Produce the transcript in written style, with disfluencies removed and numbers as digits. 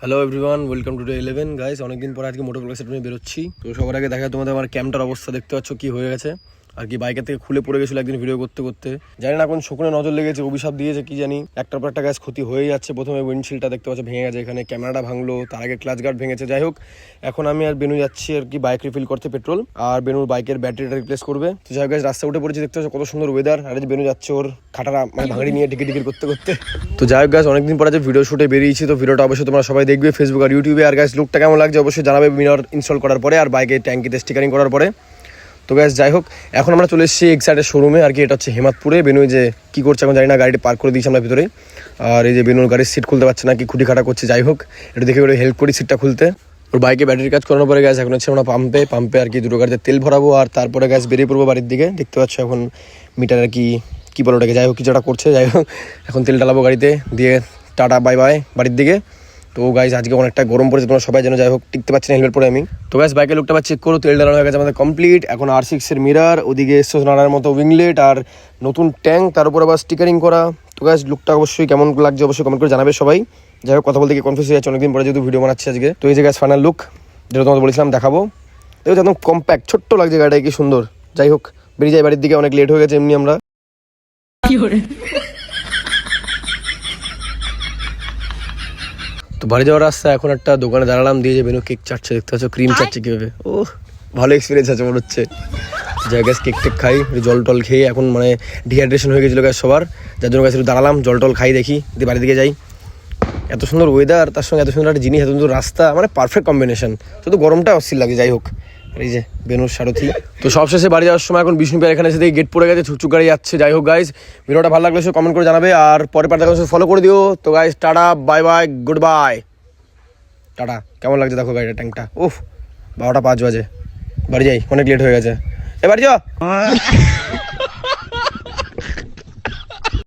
Hello everyone, welcome to day 11 guys. অনেকদিন পর আজকে মোটর ব্লগ সেট নিয়ে বেরোচ্ছি। তো সবার আগে দেখা তোমাদের আমার ক্যাম্পটার অবস্থা দেখতে পাচ্ছ কি হয়ে গেছে। আর কি বাইকের থেকে খুলে পড়ে গেছিলো একদিন ভিডিও করতে করতে, জানি না কোন শকুনে নজর লেগেছে, অভিশাপ দিয়েছে কি জানি। একটার পর একটা গ্যাস ক্ষতি হয়ে যাচ্ছে। প্রথমে উইন্ডশিল্ডটা দেখতে পাচ্ছ ভেঙে গেছে, এখানে ক্যামেরাটা ভাঙলো, তার আগে ক্লাচ গার্ড ভেঙেছে। যাই হোক, এখন আমি আর বেনু যাচ্ছি আর কি বাইক রিফিল করতে পেট্রোল, আর বেনুর বাইকের ব্যাটারিটা রিপ্লেস করবে। তো যাই হোক গাইস, রাস্তা উঠে পড়েছি, দেখতে পাচ্ছ কত সুন্দর ওয়েদার। আর যে বেনু যাচ্ছে ওর খাটারা মানে ভাঙড়ি নিয়ে টিকিট করতে করতে। তো যাই হোক গাইস, অনেকদিন পরে যে ভিডিও শুটে বেরিয়েছি, তো ভিডিওটা অবশ্যই তোমরা সবাই দেখবে ফেসবুক আর ইউটিউবে। আর গাইস, লুকটা কেমন লাগছে অবশ্যই জানাবে মিরর ইনস্টল করার পরে আর বাইকের ট্যাঙ্কিতে স্টিকারিং করার পরে। তো গাইস যাই হোক, এখন আমরা চলে এসেছি এক্সাইটের শোরুমে আর কি। এটা হচ্ছে হেমাদপুরে। বেনু যে কি করছে এখন জানি না, গাড়িটি পার্ক করে দিয়েছি আমরা ভিতরে। আর এই যে বেনুর গাড়ির সিট খুলতে পারছে না, কি খুঁটি খাটা করছে। যাই হোক, এটা দেখে ওটা হেল্প করি সিটটা খুলতে। ওর বাইকে ব্যাটারি কাজ করানোর পরে গাছ এখন হচ্ছে আমরা পাম্পে আর কি দুটো গাড়িতে তেল ভরাবো, আর তারপরে গাছ বেরিয়ে পড়বো বাড়ির দিকে। দেখতে পাচ্ছ এখন মিটার আর কি বলো ওটাকে, যাই হোক কিছুটা করছে। যাই হোক, এখন তেল ডালাবো গাড়িতে, দিয়ে টাটা বাই বাই বাড়ির দিকে। তো গাইজ আজকে অনেকটা গরম পড়েছে, তোমরা সবাই জানো। যাই হোক, টিকতে পারছি না হেলমেট পরে আমি। তো গাইজ বাইকের লুকটা চেক করো, তেল ডালানো হয়ে গেছে আমাদের কমপ্লিট। এখন R6 এর মিরার, ওদিকে নাড়ার মতো উইংলেট আর নতুন ট্যাঙ্ক, তার উপর আবার স্টিকারিং করা। তো গাইজ লুকটা অবশ্যই কেমন লাগছে অবশ্যই কমেন্ট করে জানাবে সবাই। যাই হোক, কথা বলতে গিয়ে কনফিউজ হয়ে যাচ্ছে অনেকদিন পরে যেহেতু ভিডিও বানাচ্ছি আজকে। তো এই যে গাইজ ফাইনাল লুক, যেটা তোমাদের বলেছিলাম দেখাবো। দেখো একদম কম্প্যাক্ট ছোট্ট লাগছে গাড়িটা, কি সুন্দর। যাই হোক, বেরিয়ে যাই বাড়ির দিকে, অনেক লেট হয়ে গেছে এমনি আমরা। তো বাড়ি যাওয়ার রাস্তা এখন একটা দোকানে দাঁড়ালাম, দিয়ে যে বেনু কেক চাটছে, দেখতে পাচ্ছ ক্রিম চাটছে কীভাবে। ও ভালো এক্সপিরিয়েন্স আছে মনে হচ্ছে। যাই গ্যাস কেক টেক খাই, জল টল খেয়ে এখন মানে ডিহাইড্রেশন হয়ে গেছিলো গ্যাস সবার, যার জন্য গ্যাস একটু দাঁড়ালাম, জল টল খাই দেখি, দিয়ে বাড়ির দিকে যাই। এত সুন্দর ওয়েদার, তার সঙ্গে এত সুন্দর একটা জিনিস, এত সুন্দর রাস্তা, মানে পারফেক্ট কম্বিনেশন। শুধু গরমটা অস্থির লাগে। যাই হোক, এই যে বেনুর সারথি। তো সবশেষে বাড়ি যাওয়ার সময় এখন বিষ্ণুপুর এখানে এসে গেট পড়ে গেছে, ছুকছুক গাড়ি যাচ্ছে। যাই হোক গাইজ, ভিডিওটা ভালো লাগলে সে কমেন্ট করে জানাবে, আর পরে পার্ট ফলো করে দিও। তো guys tata bye bye good bye tata. কেমন লাগছে দেখো গাড়িটা, ট্যাঙ্কটা। উফ, 12টা 5 বাজে, বাড়ি যাই, অনেক লেট হয়ে গেছে। এবার যাও।